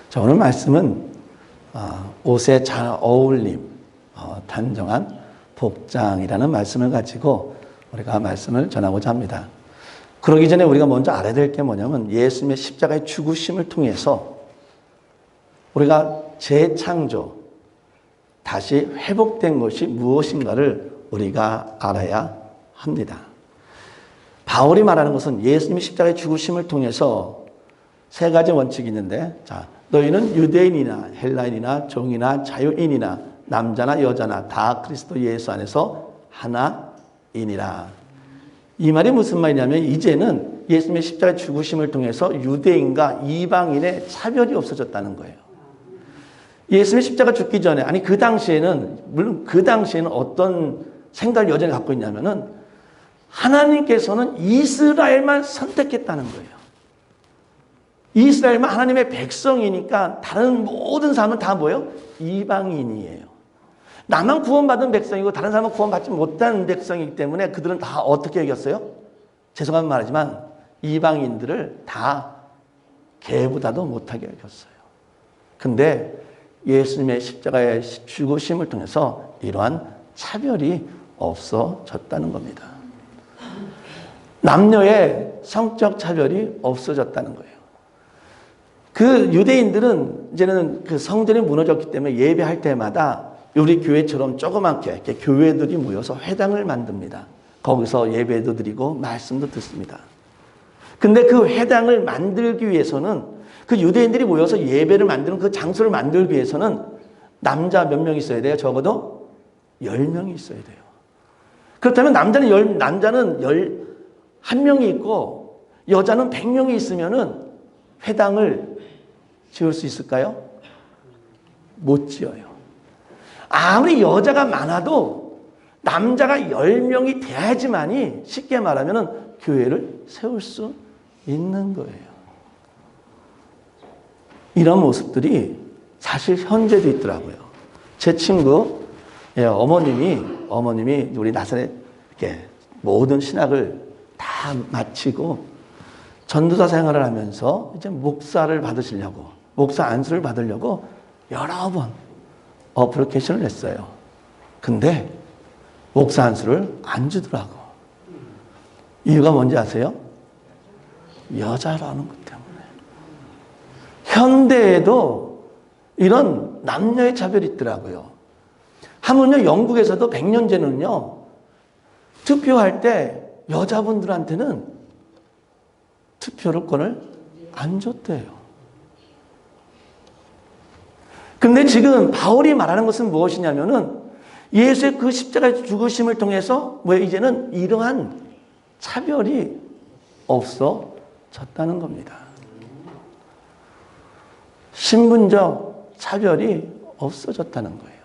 자, 오늘 말씀은 옷에 잘 어울림, 단정한 복장이라는 말씀을 가지고 우리가 말씀을 전하고자 합니다. 그러기 전에 우리가 먼저 알아야 될 게 뭐냐면 예수님의 십자가의 죽으심을 통해서 우리가 재창조, 다시 회복된 것이 무엇인가를 우리가 알아야 합니다. 바울이 말하는 것은 예수님의 십자가의 죽으심을 통해서 세 가지 원칙이 있는데, 자, 너희는 유대인이나 헬라인이나 종이나 자유인이나 남자나 여자나 다 그리스도 예수 안에서 하나이니라. 이 말이 무슨 말이냐면 이제는 예수님의 십자가 죽으심을 통해서 유대인과 이방인의 차별이 없어졌다는 거예요. 예수님의 십자가 죽기 전에, 아니 그 당시에는, 물론 그 당시에는 어떤 생각을 여전히 갖고 있냐면은 하나님께서는 이스라엘만 선택했다는 거예요. 이스라엘만 하나님의 백성이니까 다른 모든 사람은 다 뭐예요? 이방인이에요. 나만 구원받은 백성이고 다른 사람은 구원받지 못한 백성이기 때문에 그들은 다 어떻게 여겼어요? 죄송한 말이지만 이방인들을 다 개보다도 못하게 여겼어요. 근데 예수님의 십자가의 죽으심을 통해서 이러한 차별이 없어졌다는 겁니다. 남녀의 성적 차별이 없어졌다는 거예요. 그 유대인들은 이제는 그 성전이 무너졌기 때문에 예배할 때마다 우리 교회처럼 조그맣게 이렇게 교회들이 모여서 회당을 만듭니다. 거기서 예배도 드리고 말씀도 듣습니다. 근데 그 회당을 만들기 위해서는 그 유대인들이 모여서 예배를 만드는 그 장소를 만들기 위해서는 남자 몇 명 있어야 돼요? 적어도 10명이 있어야 돼요. 그렇다면 남자는 11명이 있고 여자는 100명이 있으면은 회당을 지을 수 있을까요? 못 지어요. 아무리 여자가 많아도 남자가 10명이 돼야지만이 쉽게 말하면 교회를 세울 수 있는 거예요. 이런 모습들이 사실 현재도 있더라고요. 제 친구 어머님이 우리 나사렛 이렇게 모든 신학을 다 마치고 전도사 생활을 하면서 이제 목사를 받으시려고, 목사 안수를 받으려고 여러 번 어플리케이션을 냈어요. 근데 목사 안수를 안 주더라고. 이유가 뭔지 아세요? 여자라는 것 때문에. 현대에도 이런 남녀의 차별이 있더라고요. 하물며 영국에서도 100년 전에는요, 투표할 때 여자분들한테는 투표권을 안 줬대요. 근데 지금 바울이 말하는 것은 무엇이냐면은 예수의 그 십자가 죽으심을 통해서 이제는 이러한 차별이 없어졌다는 겁니다. 신분적 차별이 없어졌다는 거예요.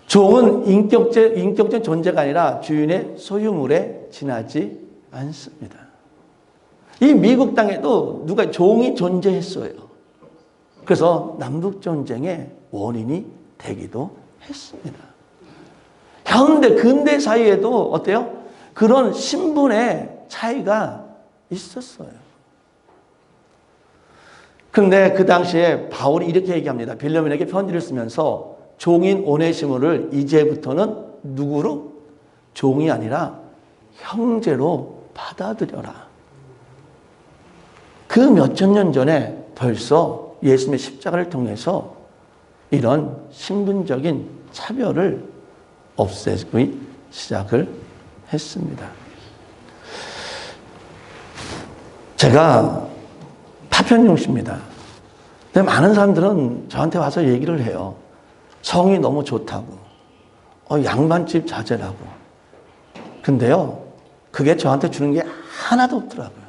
종은 인격적 존재가 아니라 주인의 소유물에 지나지 않습니다. 이 미국 땅에도 종이 존재했어요. 그래서 남북전쟁의 원인이 되기도 했습니다. 근대 사이에도 어때요? 그런 신분의 차이가 있었어요. 근데 그 당시에 바울이 이렇게 얘기합니다. 빌레몬에게 편지를 쓰면서 종인 오네시모를 이제부터는 누구로? 종이 아니라 형제로 받아들여라. 그 몇천 년 전에 벌써 예수님의 십자가를 통해서 이런 신분적인 차별을 없애기 시작을 했습니다. 제가 파편용시입니다. 근데 많은 사람들은 저한테 와서 얘기를 해요. 성이 너무 좋다고. 양반집 자제라고. 근데요, 그게 저한테 주는 게 하나도 없더라고요.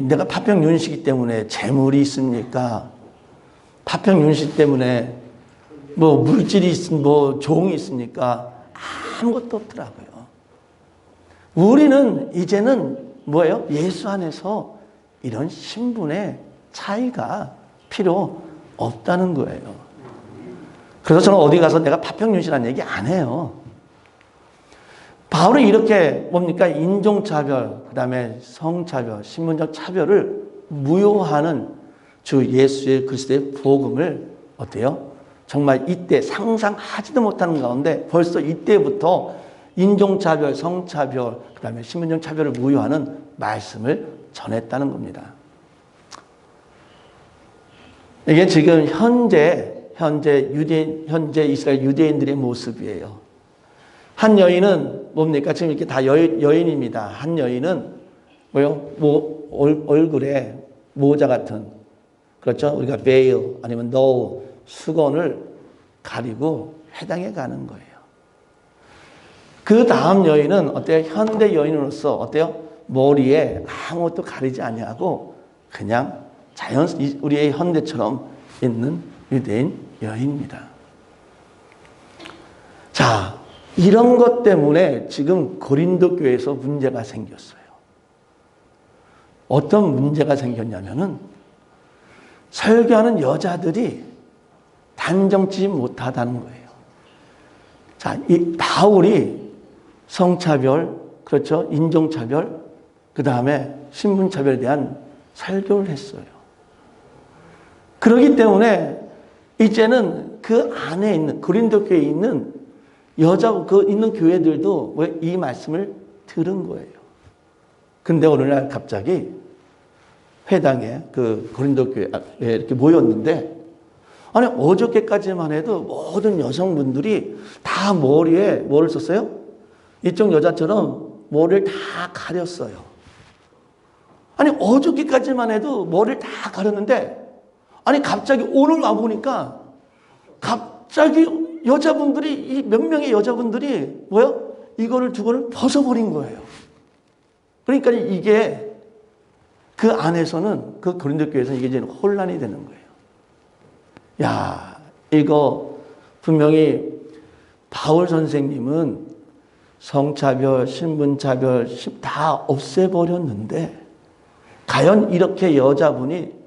내가 파평윤시기 때문에 재물이 있습니까? 파평윤시 때문에 물질이 종이 있습니까? 아무것도 없더라고요. 우리는 이제는 뭐예요? 예수 안에서 이런 신분의 차이가 필요 없다는 거예요. 그래서 저는 어디 가서 내가 파평윤시라는 얘기 안 해요. 바울은 이렇게 인종차별, 그 다음에 성차별, 신분적 차별을 무효하는 주 예수의 그리스도의 복음을 어때요? 정말 이때 상상하지도 못하는 가운데 벌써 이때부터 인종차별, 성차별, 그 다음에 신분적 차별을 무효하는 말씀을 전했다는 겁니다. 이게 지금 현재 이스라엘 유대인들의 모습이에요. 한 여인은 뭡니까? 지금 이렇게 다 여인입니다. 한 여인은 얼굴에 모자 같은, 그렇죠? 우리가 베일 아니면 수건을 가리고 회당에 가는 거예요. 그 다음 여인은 어때요? 현대 여인으로서 어때요? 머리에 아무것도 가리지 아니하고 그냥 우리의 현대처럼 있는 유대인 여인입니다. 자, 이런 것 때문에 지금 고린도 교회에서 문제가 생겼어요. 어떤 문제가 생겼냐면은 설교하는 여자들이 단정치 못하다는 거예요. 자, 이 바울이 성차별, 그렇죠? 인종차별, 그 다음에 신분차별에 대한 설교를 했어요. 그렇기 때문에 이제는 그 안에 있는 고린도 교회에 있는 있는 교회들도 이 말씀을 들은 거예요. 근데 어느 날 갑자기 회당에 그 고린도 교회에 이렇게 모였는데, 아니 어저께까지만 해도 모든 여성분들이 다 머리에 뭐를 썼어요? 이쪽 여자처럼 머리를 다 가렸어요. 아니 어저께까지만 해도 머리를 다 가렸는데, 아니 갑자기 오늘 와보니까 갑자기 여자분들이, 몇 명의 여자분들이 이거를 두고를 벗어버린 거예요. 그러니까 이게 그 안에서는, 그 고린도 교회에서는 이게 이제 혼란이 되는 거예요. 야, 이거 분명히 바울 선생님은 성차별, 신분차별 다 없애버렸는데, 과연 이렇게 여자분이,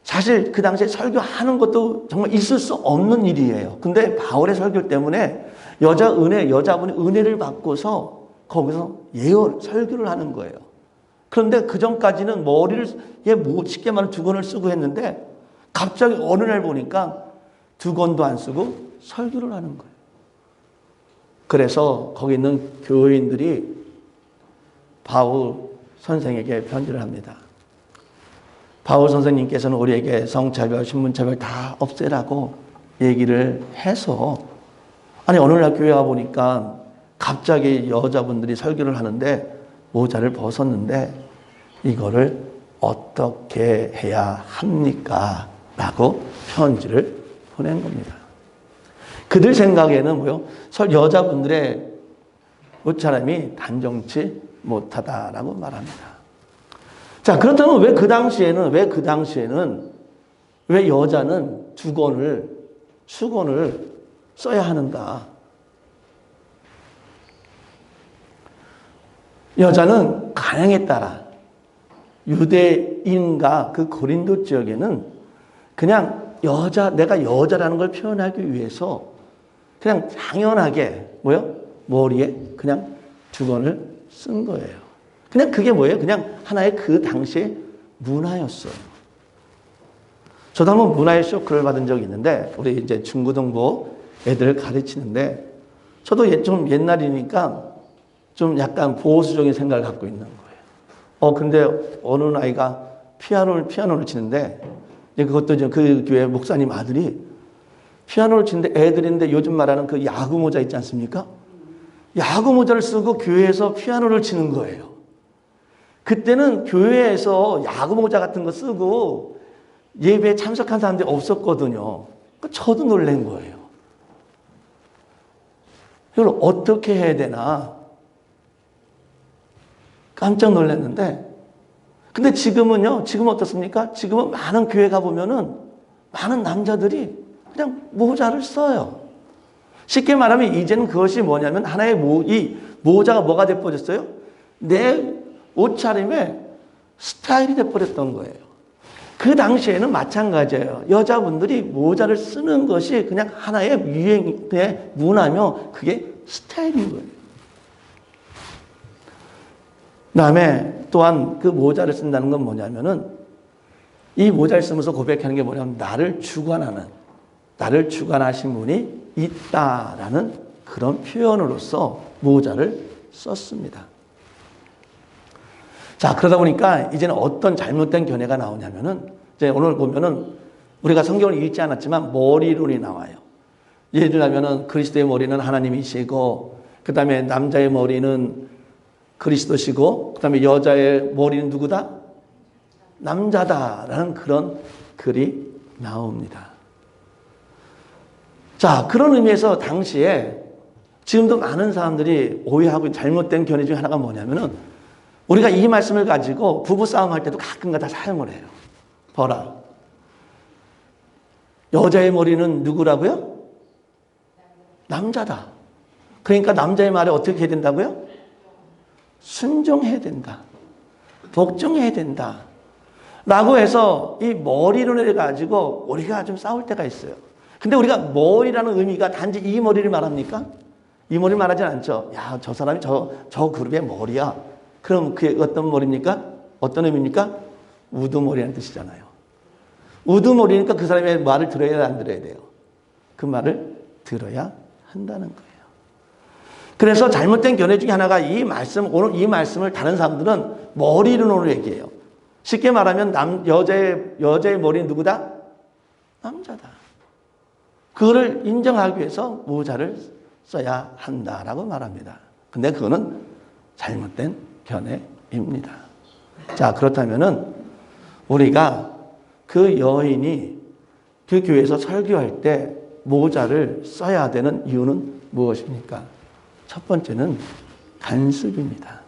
사실 그 당시에 설교하는 것도 정말 있을 수 없는 일이에요. 근데 바울의 설교 때문에 여자분이 은혜를 받고서 거기서 설교를 하는 거예요. 그런데 그 전까지는 머리를, 쉽게 말하면 두건을 쓰고 했는데, 갑자기 어느 날 보니까 두건도 안 쓰고 설교를 하는 거예요. 그래서 거기 있는 교인들이 바울 선생에게 편지를 합니다. 바울 선생님께서는 우리에게 성차별, 신분차별 다 없애라고 얘기를 해서, 아니 어느 날 교회 와 보니까 갑자기 여자분들이 설교를 하는데 모자를 벗었는데 이거를 어떻게 해야 합니까? 라고 편지를 보낸 겁니다. 그들 생각에는 여자분들의 옷차림이 단정치 못하다라고 말합니다. 자, 그렇다면 왜 그 당시에는 왜 여자는 수건을 써야 하는가? 여자는 가능에 따라 유대인과 그 고린도 지역에는 그냥 내가 여자라는 걸 표현하기 위해서 그냥 당연하게 머리에 그냥 두건을 쓴 거예요. 그냥 그게 그냥 하나의 그 당시의 문화였어요. 저도 한번 문화의 쇼크를 받은 적이 있는데, 우리 이제 중고등부 애들을 가르치는데, 저도 좀 옛날이니까 좀 약간 보수적인 생각을 갖고 있는 거예요. 근데 어느 아이가 피아노를 치는데, 그것도 이제 그 교회 목사님 아들이 피아노를 치는데, 애들인데 요즘 말하는 그 야구 모자 있지 않습니까? 야구 모자를 쓰고 교회에서 피아노를 치는 거예요. 그때는 교회에서 야구 모자 같은 거 쓰고 예배에 참석한 사람들이 없었거든요. 저도 놀란 거예요. 이걸 어떻게 해야 되나 깜짝 놀랐는데, 근데 지금은 어떻습니까? 지금은 많은 교회 가보면은 많은 남자들이 그냥 모자를 써요. 쉽게 말하면 이제는 그것이 뭐냐면 하나의 이 모자가 뭐가 돼버렸어요? 내 옷차림의 스타일이 돼버렸던 거예요. 그 당시에는 마찬가지예요. 여자분들이 모자를 쓰는 것이 그냥 하나의 유행의 문화며 그게 스타일인 거예요. 그다음에 또한 그 모자를 쓴다는 건 뭐냐면은 이 모자를 쓰면서 고백하는 게 뭐냐면 나를 주관하신 분이 있다라는 그런 표현으로서 모자를 썼습니다. 자, 그러다 보니까 이제는 어떤 잘못된 견해가 나오냐면은 이제 오늘 보면은 우리가 성경을 읽지 않았지만 머리론이 나와요. 예를 들자면은 그리스도의 머리는 하나님이시고, 그 다음에 남자의 머리는 그리스도시고, 그 다음에 여자의 머리는 누구다? 남자다라는 그런 글이 나옵니다. 자, 그런 의미에서 당시에 지금도 많은 사람들이 오해하고 잘못된 견해 중에 하나가 뭐냐면은 우리가 이 말씀을 가지고 부부싸움 할 때도 가끔가다 사용을 해요. 봐라. 여자의 머리는 누구라고요? 남자다. 그러니까 남자의 말에 어떻게 해야 된다고요? 순종해야 된다. 복종해야 된다. 라고 해서 이 머리론을 가지고 우리가 좀 싸울 때가 있어요. 근데 우리가 머리라는 의미가 단지 이 머리를 말합니까? 이 머리를 말하지 않죠. 야, 저 사람이 저 그룹의 머리야. 그럼 그게 어떤 머리입니까? 어떤 의미입니까? 우두머리라는 뜻이잖아요. 우두머리니까 그 사람의 말을 들어야 안 들어야 돼요? 그 말을 들어야 한다는 거예요. 그래서 잘못된 견해 중에 하나가 오늘 이 말씀을 다른 사람들은 머리론으로 얘기해요. 쉽게 말하면 여자의 머리는 누구다? 남자다. 그거를 인정하기 위해서 모자를 써야 한다라고 말합니다. 근데 그거는 잘못된 견해입니다. 자, 그렇다면은 우리가 그 여인이 그 교회에서 설교할 때 모자를 써야 되는 이유는 무엇입니까? 첫 번째는 간습입니다.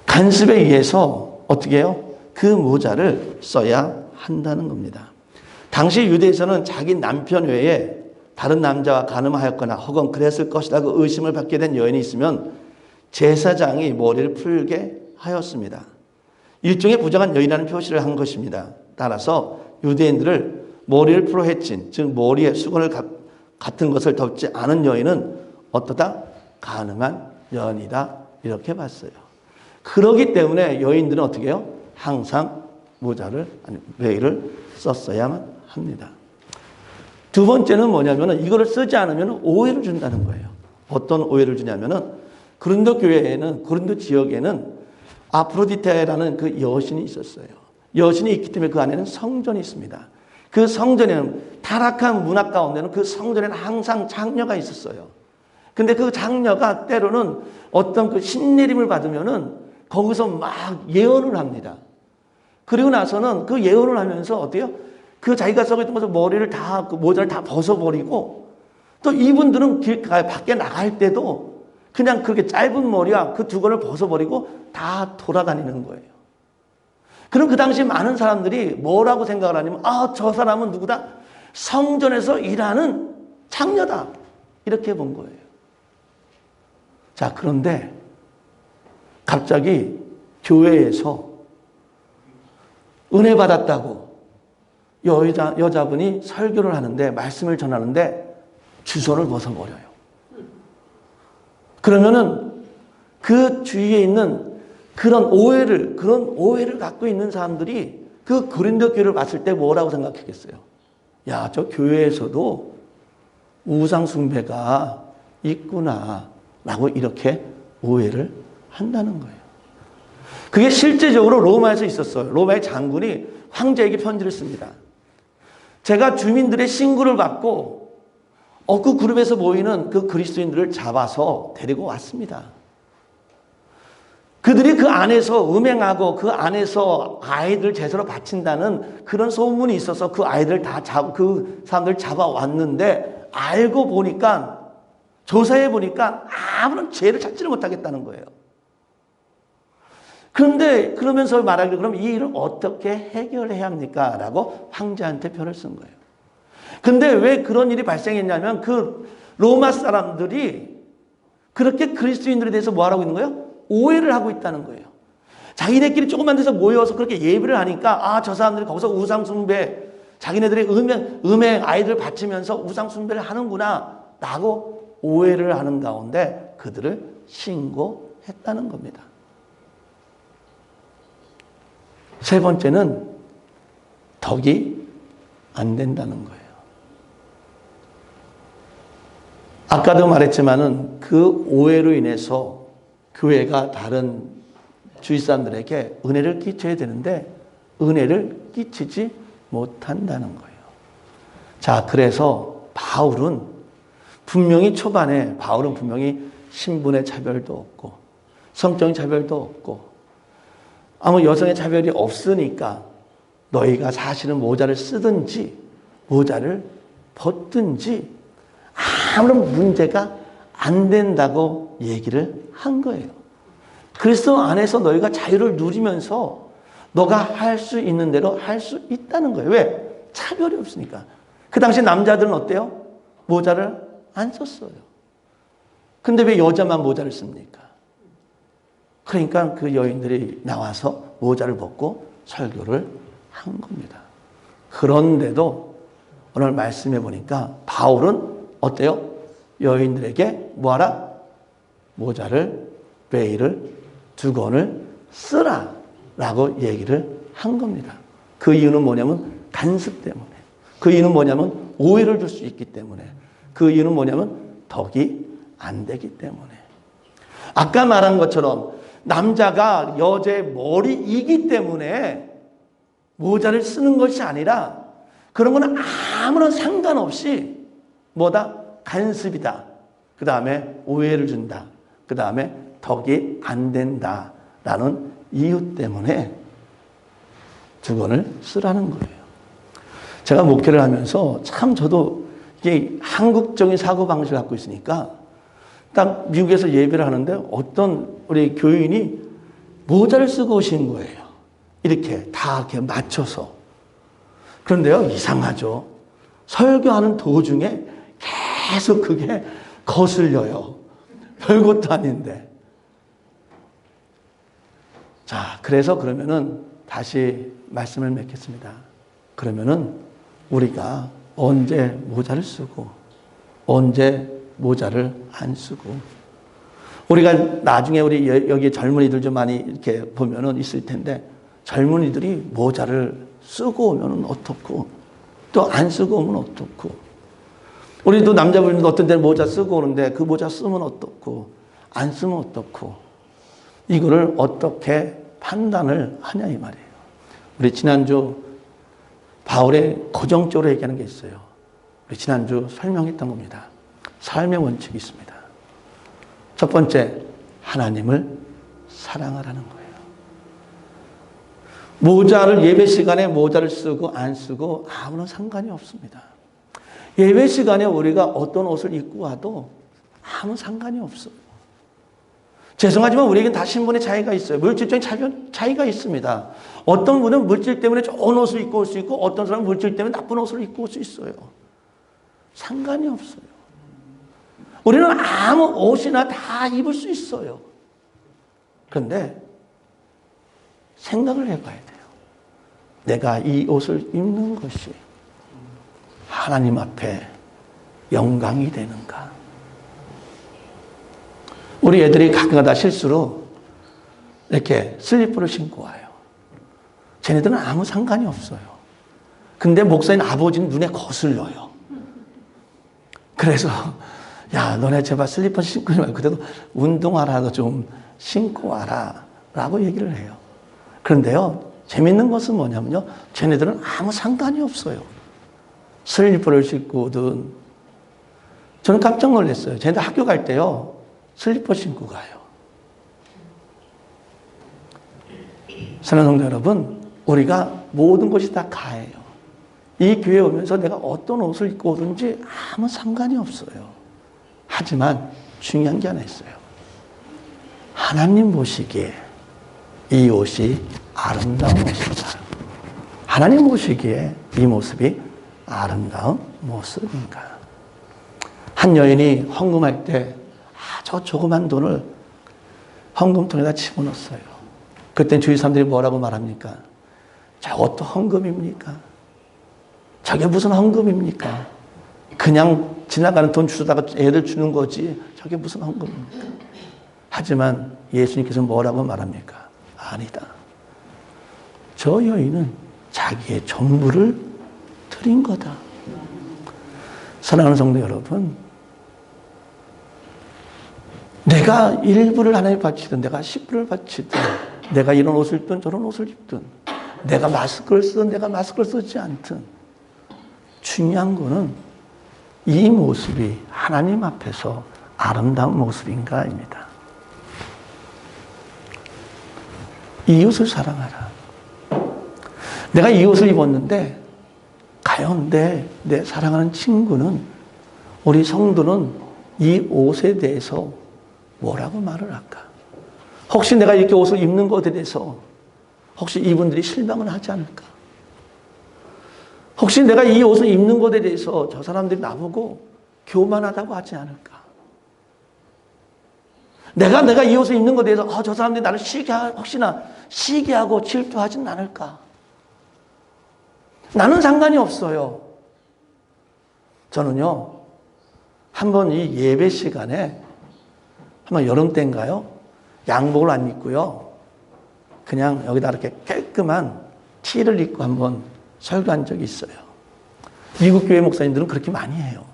간습에 의해서 어떻게 해요? 그 모자를 써야 한다는 겁니다. 당시 유대에서는 자기 남편 외에 다른 남자와 간음하였거나 혹은 그랬을 것이라고 의심을 받게 된 여인이 있으면 제사장이 머리를 풀게 하였습니다. 일종의 부정한 여인이라는 표시를 한 것입니다. 따라서 유대인들을 머리를 풀어 해친, 즉 머리에 수건을 같은 것을 덮지 않은 여인은 어떠다? 가늠한 여인이다. 이렇게 봤어요. 그렇기 때문에 여인들은 어떻게 해요? 항상 베일을 썼어야만 합니다. 두 번째는 뭐냐면은 이거를 쓰지 않으면 오해를 준다는 거예요. 어떤 오해를 주냐면은 고린도 교회에는, 고린도 지역에는 아프로디테라는 그 여신이 있었어요. 여신이 있기 때문에 그 안에는 성전이 있습니다. 그 성전에는 타락한 문화 가운데는 그 성전에는 항상 장녀가 있었어요. 근데 그 장녀가 때로는 어떤 그 신내림을 받으면은 거기서 막 예언을 합니다. 그리고 나서는 그 예언을 하면서 어때요? 그 자기가 쓰고 있던 것을 머리를 다, 그 모자를 다 벗어버리고 또 이분들은 밖에 나갈 때도 그냥 그렇게 짧은 머리와 그 두건을 벗어버리고 다 돌아다니는 거예요. 그럼 그 당시 많은 사람들이 뭐라고 생각을 하냐면, 아, 저 사람은 누구다? 성전에서 일하는 장녀다. 이렇게 본 거예요. 자, 그런데 갑자기 교회에서 은혜 받았다고 여자분이 설교를 하는데, 말씀을 전하는데 주소를 벗어버려요. 그러면은 그 주위에 있는 그런 오해를 갖고 있는 사람들이 그 고린도 교회를 봤을 때 뭐라고 생각했겠어요? 야, 저 교회에서도 우상숭배가 있구나 라고 이렇게 오해를 한다는 거예요. 그게 실제적으로 로마에서 있었어요. 로마의 장군이 황제에게 편지를 씁니다. 제가 주민들의 신고를 받고 그 그룹에서 모이는 그 그리스도인들을 잡아서 데리고 왔습니다. 그들이 그 안에서 음행하고 그 안에서 아이들 제사로 바친다는 그런 소문이 있어서 그 아이들 그 사람들 잡아왔는데 알고 보니까, 조사해 보니까 아무런 죄를 찾지를 못하겠다는 거예요. 그런데 그러면서 말하기를, 그럼 이 일을 어떻게 해결해야 합니까? 라고 황제한테 표를 쓴 거예요. 근데 왜 그런 일이 발생했냐면 그 로마 사람들이 그렇게 그리스도인들에 대해서 뭐 하고 있는 거예요? 오해를 하고 있다는 거예요. 자기네끼리 조금만 돼서 모여서 그렇게 예배를 하니까, 저 사람들이 거기서 우상숭배, 자기네들의 음행 아이들 바치면서 우상숭배를 하는구나 라고 오해를 하는 가운데 그들을 신고했다는 겁니다. 세 번째는 덕이 안 된다는 거예요. 아까도 말했지만은 그 오해로 인해서 교회가 다른 주위 사람들에게 은혜를 끼쳐야 되는데 은혜를 끼치지 못한다는 거예요. 자, 그래서 바울은 분명히 신분의 차별도 없고 성적인 차별도 없고 아무 여성의 차별이 없으니까 너희가 사실은 모자를 쓰든지 모자를 벗든지 아무런 문제가 안 된다고 얘기를 한 거예요. 그리스도 안에서 너희가 자유를 누리면서 너가 할 수 있는 대로 할 수 있다는 거예요. 왜? 차별이 없으니까. 그 당시 남자들은 어때요? 모자를 안 썼어요. 근데 왜 여자만 모자를 씁니까? 그러니까 그 여인들이 나와서 모자를 벗고 설교를 한 겁니다. 그런데도 오늘 말씀해 보니까 바울은 어때요? 여인들에게 뭐하라? 모자를, 베일을, 두건을 쓰라 라고 얘기를 한 겁니다. 그 이유는 뭐냐면 간섭 때문에. 그 이유는 뭐냐면 오해를 줄 수 있기 때문에. 그 이유는 뭐냐면 덕이 안 되기 때문에. 아까 말한 것처럼 남자가 여자의 머리이기 때문에 모자를 쓰는 것이 아니라 그런 거는 아무런 상관없이 뭐다? 간섭이다. 그 다음에 오해를 준다. 그 다음에 덕이 안 된다라는 이유 때문에 두건을 쓰라는 거예요. 제가 목회를 하면서 참 저도 이게 한국적인 사고방식을 갖고 있으니까 딱 미국에서 예배를 하는데 어떤 우리 교인이 모자를 쓰고 오신 거예요. 이렇게 다 이렇게 맞춰서. 그런데요, 이상하죠. 설교하는 도중에 계속 그게 거슬려요. 별것도 아닌데. 자, 그래서 그러면은 다시 말씀을 맺겠습니다. 그러면은 우리가 언제 모자를 쓰고 언제 모자를 안 쓰고 우리가 나중에 우리 여기 젊은이들 좀 많이 이렇게 보면은 있을 텐데 젊은이들이 모자를 쓰고 오면은 어떻고 또 안 쓰고 오면 어떻고 우리도 남자분들도 어떤 데는 모자 쓰고 오는데 그 모자 쓰면 어떻고 안 쓰면 어떻고 이거를 어떻게 판단을 하냐 이 말이에요. 우리 지난주 바울의 고정적으로 얘기하는 게 있어요. 우리 지난주 설명했던 겁니다. 삶의 원칙이 있습니다. 첫 번째, 하나님을 사랑하라는 거예요. 모자를 예배 시간에 모자를 쓰고 안 쓰고 아무런 상관이 없습니다. 예배 시간에 우리가 어떤 옷을 입고 와도 아무 상관이 없어요. 죄송하지만 우리에겐 다 신분의 차이가 있어요. 물질적인 차이가 있습니다. 어떤 분은 물질 때문에 좋은 옷을 입고 올 수 있고 어떤 사람은 물질 때문에 나쁜 옷을 입고 올 수 있어요. 상관이 없어요. 우리는 아무 옷이나 다 입을 수 있어요. 그런데 생각을 해봐야 돼요. 내가 이 옷을 입는 것이 하나님 앞에 영광이 되는가? 우리 애들이 가끔가다 실수로 이렇게 슬리퍼를 신고 와요. 쟤네들은 아무 상관이 없어요. 근데 목사님 아버지는 눈에 거슬려요. 그래서 야, 너네 제발 슬리퍼 신고 말고 그래도 운동화라도 좀 신고 와라 라고 얘기를 해요. 그런데요, 재밌는 것은 뭐냐면요, 쟤네들은 아무 상관이 없어요. 슬리퍼를 신고 오든. 저는 깜짝 놀랐어요. 쟤네들 학교 갈 때요, 슬리퍼 신고 가요. 사랑하는 성도 여러분, 우리가 모든 것이 다 가해요. 이 교회에 오면서 내가 어떤 옷을 입고 오든지 아무 상관이 없어요. 하지만 중요한 게 하나 있어요. 하나님 보시기에 이 옷이 아름다운 옷인가? 하나님 보시기에 이 모습이 아름다운 모습인가? 한 여인이 헌금할 때 저 조그만 돈을 헌금통에다 집어넣었어요. 그때 주위 사람들이 뭐라고 말합니까? 저것도 헌금입니까? 저게 무슨 헌금입니까? 그냥 지나가는 돈 주다가 애들 주는 거지 저게 무슨 헌금입니까? 하지만 예수님께서 뭐라고 말합니까? 아니다. 저 여인은 자기의 전부를 드린 거다. 사랑하는 성도 여러분, 내가 일부를 하나님께 바치든 내가 10부를 바치든 내가 이런 옷을 입든 저런 옷을 입든 내가 마스크를 쓰든 내가 마스크를 쓰지 않든 중요한 거는 이 모습이 하나님 앞에서 아름다운 모습인가입니다. 이 옷을 사랑하라. 내가 이 옷을 입었는데 과연 내 사랑하는 친구는, 우리 성도는 이 옷에 대해서 뭐라고 말을 할까? 혹시 내가 이렇게 옷을 입는 것에 대해서 혹시 이분들이 실망을 하지 않을까? 혹시 내가 이 옷을 입는 것에 대해서 저 사람들이 나보고 교만하다고 하지 않을까? 내가 이 옷을 입는 것에 대해서 저 사람들이 나를 혹시나 시기하고 질투하진 않을까? 나는 상관이 없어요. 저는요, 한번 이 예배 시간에 한번 여름 때인가요? 양복을 안 입고요. 그냥 여기다 이렇게 깔끔한 티를 입고 한번 설교한 적이 있어요. 미국 교회 목사님들은 그렇게 많이 해요.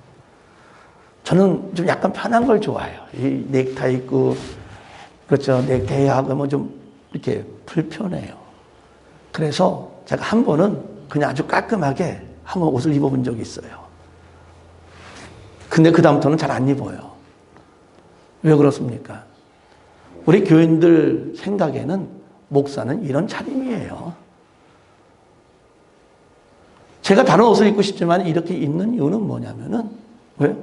저는 좀 약간 편한 걸 좋아해요. 이 넥타이 입고, 그렇죠. 넥타이하고 뭐 좀 이렇게 불편해요. 그래서 제가 한 번은 그냥 아주 깔끔하게 한번 옷을 입어본 적이 있어요. 근데 그다음부터는 잘 안 입어요. 왜 그렇습니까? 우리 교인들 생각에는 목사는 이런 차림이에요. 제가 다른 옷을 입고 싶지만 이렇게 입는 이유는 뭐냐면은, 왜?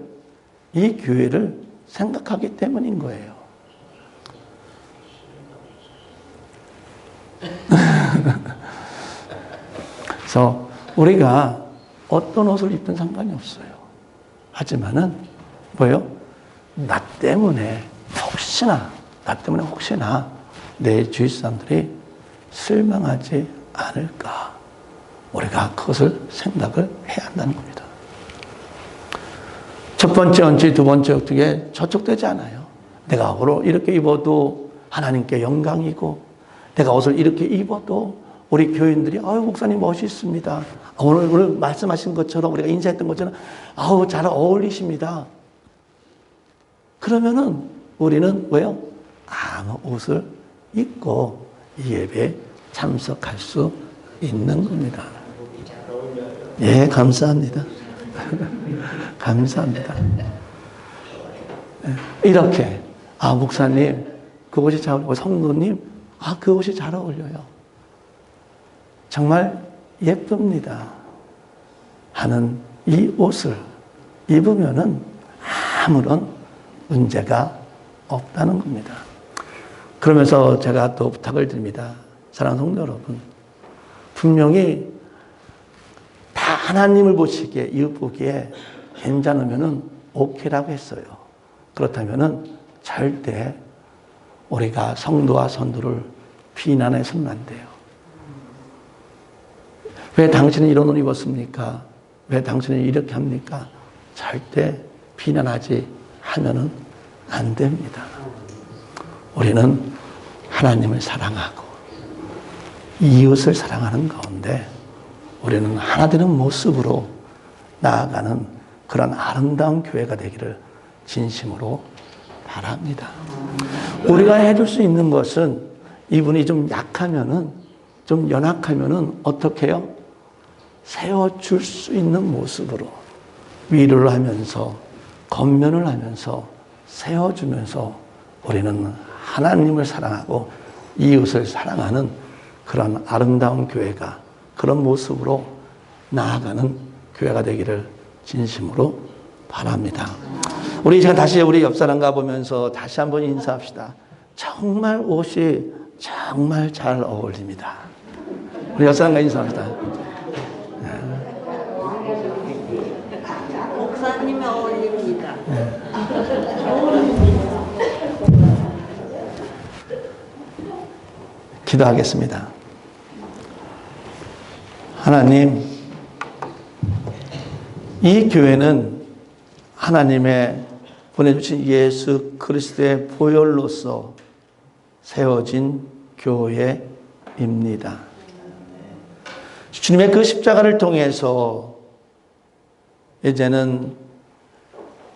이 교회를 생각하기 때문인 거예요. 그래서 우리가 어떤 옷을 입든 상관이 없어요. 하지만은 뭐예요? 나 때문에 혹시나 내 주위 사람들이 실망하지 않을까? 우리가 그것을 생각을 해야 한다는 겁니다. 첫 번째 원칙, 두 번째 어떻게 저촉되지 않아요. 내가 옷을 이렇게 입어도 하나님께 영광이고, 내가 옷을 이렇게 입어도 우리 교인들이 목사님 멋있습니다. 오늘 말씀하신 것처럼, 우리가 인사했던 것처럼 잘 어울리십니다. 그러면은 우리는 왜요? 아무 옷을 입고 이 예배에 참석할 수 있는 겁니다. 예, 감사합니다. 감사합니다. 이렇게 목사님 그 옷이 잘 어울려요. 성도님 그 옷이 잘 어울려요. 정말 예쁩니다. 하는 이 옷을 입으면은 아무런 문제가 없다는 겁니다. 그러면서 제가 또 부탁을 드립니다. 사랑하는 성도 여러분, 분명히 다 하나님을 보시기에, 이웃 보기에 괜찮으면은 오케이라고 했어요. 그렇다면은 절대 우리가 성도와 선도를 비난해서는 안 돼요. 왜 당신은 이런 옷 입었습니까? 왜 당신은 이렇게 합니까? 절대 비난하지 하면은 안 됩니다. 우리는 하나님을 사랑하고 이웃을 사랑하는 가운데 우리는 하나 되는 모습으로 나아가는 그런 아름다운 교회가 되기를 진심으로 바랍니다. 우리가 해줄 수 있는 것은, 이분이 좀 약하면은, 좀 연약하면은 어떻게 해요? 세워줄 수 있는 모습으로 위로를 하면서, 권면을 하면서, 세워주면서 우리는 하나님을 사랑하고 이웃을 사랑하는 그런 아름다운 교회가, 그런 모습으로 나아가는 교회가 되기를 진심으로 바랍니다. 우리 제가 다시 우리 옆 사람과 보면서 다시 한번 인사합시다. 정말 옷이 정말 잘 어울립니다. 우리 옆 사람과 인사합시다. 목사님이 어울립니다. 기도하겠습니다. 하나님, 이 교회는 하나님의 보내주신 예수 그리스도의 보혈로서 세워진 교회입니다. 주님의 그 십자가를 통해서 이제는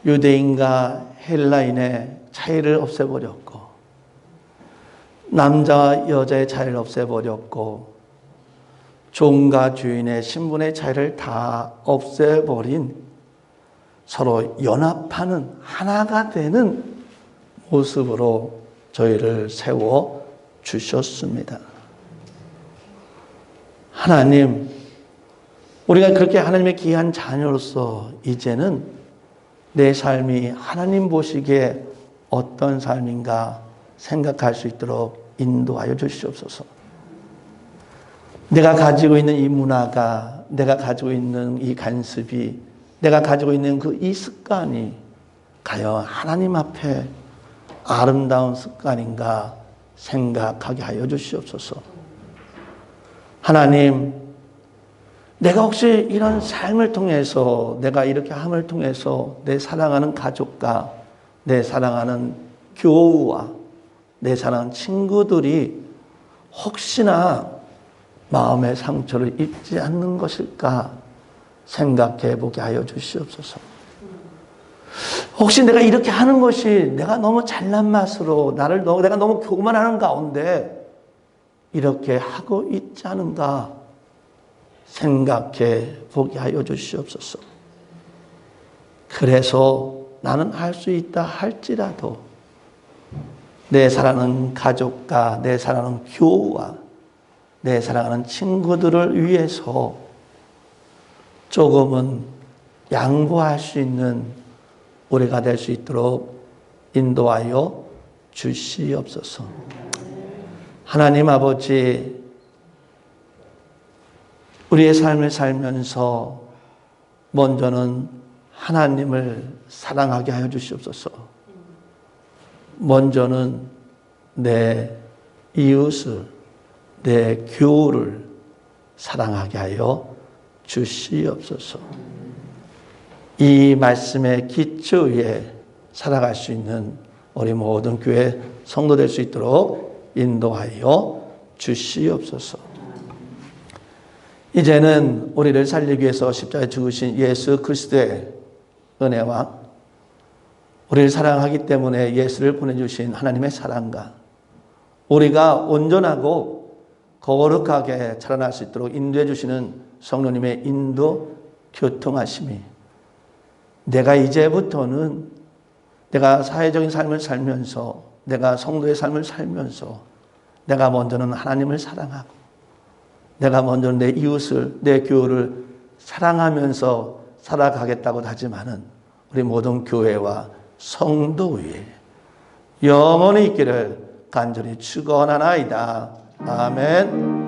유대인과 헬라인의 차이를 없애버렸고, 남자와 여자의 차이를 없애버렸고, 종과 주인의 신분의 차이를 다 없애버린, 서로 연합하는 하나가 되는 모습으로 저희를 세워 주셨습니다. 하나님, 우리가 그렇게 하나님의 귀한 자녀로서 이제는 내 삶이 하나님 보시기에 어떤 삶인가 생각할 수 있도록 인도하여 주시옵소서. 내가 가지고 있는 이 문화가, 내가 가지고 있는 이 간습이, 내가 가지고 있는 그 이 습관이 과연 하나님 앞에 아름다운 습관인가 생각하게 하여 주시옵소서. 하나님, 내가 혹시 이런 삶을 통해서, 내가 이렇게 함을 통해서 내 사랑하는 가족과 내 사랑하는 교우와 내 사랑하는 친구들이 혹시나 마음의 상처를 입지 않는 것일까 생각해 보게 하여 주시옵소서. 혹시 내가 이렇게 하는 것이 내가 너무 잘난 맛으로 내가 너무 교만하는 가운데 이렇게 하고 있지 않은가 생각해 보게 하여 주시옵소서. 그래서 나는 할 수 있다 할지라도 내 사랑하는 가족과 내 사랑하는 교우와 내 사랑하는 친구들을 위해서 조금은 양보할 수 있는 우리가 될 수 있도록 인도하여 주시옵소서. 하나님 아버지, 우리의 삶을 살면서 먼저는 하나님을 사랑하게 하여 주시옵소서. 먼저는 내 이웃을, 내 교우를 사랑하게 하여 주시옵소서. 이 말씀의 기초 위에 살아갈 수 있는 우리 모든 교회 성도 될 수 있도록 인도하여 주시옵소서. 이제는 우리를 살리기 위해서 십자가에 죽으신 예수 그리스도의 은혜와 우리를 사랑하기 때문에 예수를 보내주신 하나님의 사랑과 우리가 온전하고 거룩하게 자라날 수 있도록 인도해 주시는 성령님의 인도 교통하심이 내가 이제부터는 내가 사회적인 삶을 살면서 내가 성도의 삶을 살면서 내가 먼저는 하나님을 사랑하고 내가 먼저는 내 이웃을 내 교우를 사랑하면서 살아가겠다고 다짐하는 우리 모든 교회와 성도 위에 영원히 있기를 간절히 축원하나이다. 아멘.